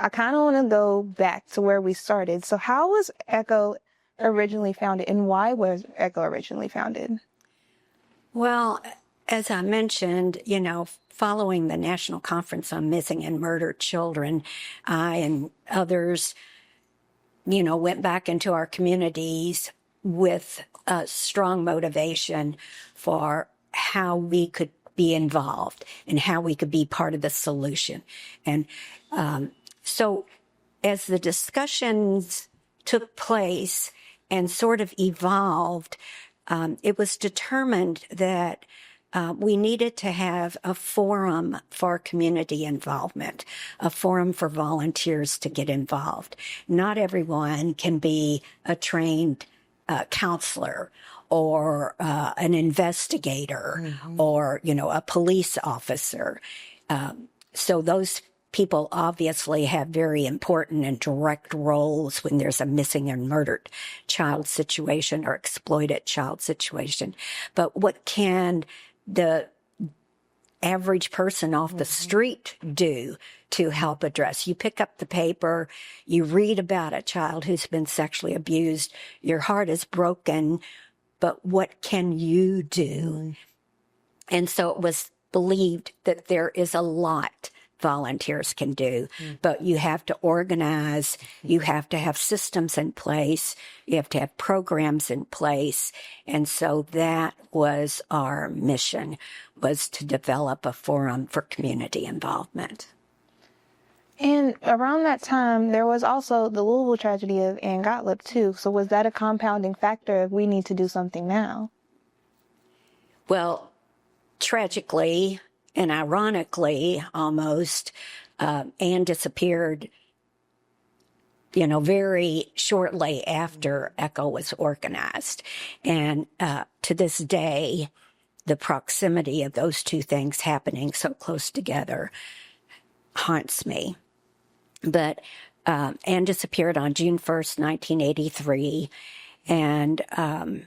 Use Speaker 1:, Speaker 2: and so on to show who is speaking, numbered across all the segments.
Speaker 1: I kind of want to go back to where we started. So how was ECHO originally founded, and why was ECHO originally founded?
Speaker 2: Well, as I mentioned, following the National Conference on Missing and Murdered Children, I and others, went back into our communities with a strong motivation for how we could be involved and how we could be part of the solution. And so as the discussions took place and sort of evolved, it was determined that we needed to have a forum for community involvement, a forum for volunteers to get involved. Not everyone can be a trained counselor or an investigator or, a police officer. So those people obviously have very important and direct roles when there's a missing and murdered child situation or exploited child situation. But what can the average person off the street do to help address? You pick up the paper, you read about a child who's been sexually abused, your heart is broken, but what can you do? And so it was believed that there is a lot volunteers can do, but you have to organize, you have to have systems in place, you have to have programs in place. And so that was our mission, was to develop a forum for community involvement.
Speaker 1: And around that time, there was also the Louisville tragedy of Anne Gotlib, too. So was that a compounding factor of we need to do something now?
Speaker 2: Well, tragically and ironically, almost, Anne disappeared, very shortly after ECHO was organized. And to this day, the proximity of those two things happening so close together haunts me. But Anne disappeared on June 1st, 1983, and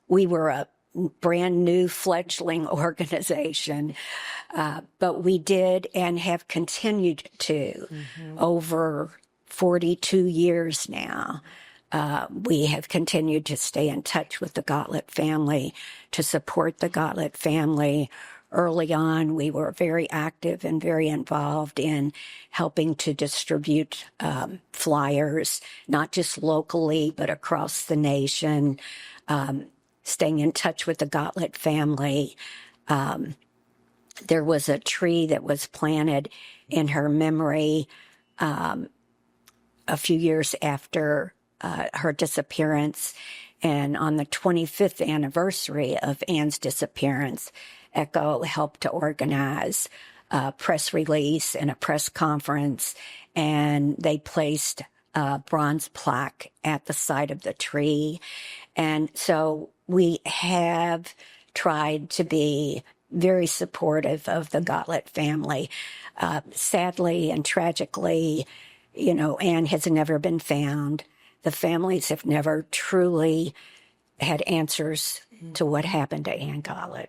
Speaker 2: we were a brand new fledgling organization, but we did and have continued to over 42 years now. We have continued to stay in touch with the Gotlib family, to support the Gotlib family. Early on, we were very active and very involved in helping to distribute flyers, not just locally, but across the nation, staying in touch with the Gotlib family. There was a tree that was planted in her memory a few years after her disappearance. And on the 25th anniversary of Anne's disappearance, ECHO helped to organize a press release and a press conference, and they placed a bronze plaque at the side of the tree. And so we have tried to be very supportive of the Gotlib family. Sadly and tragically, Anne has never been found. The families have never truly had answers to what happened to Anne Gotlib.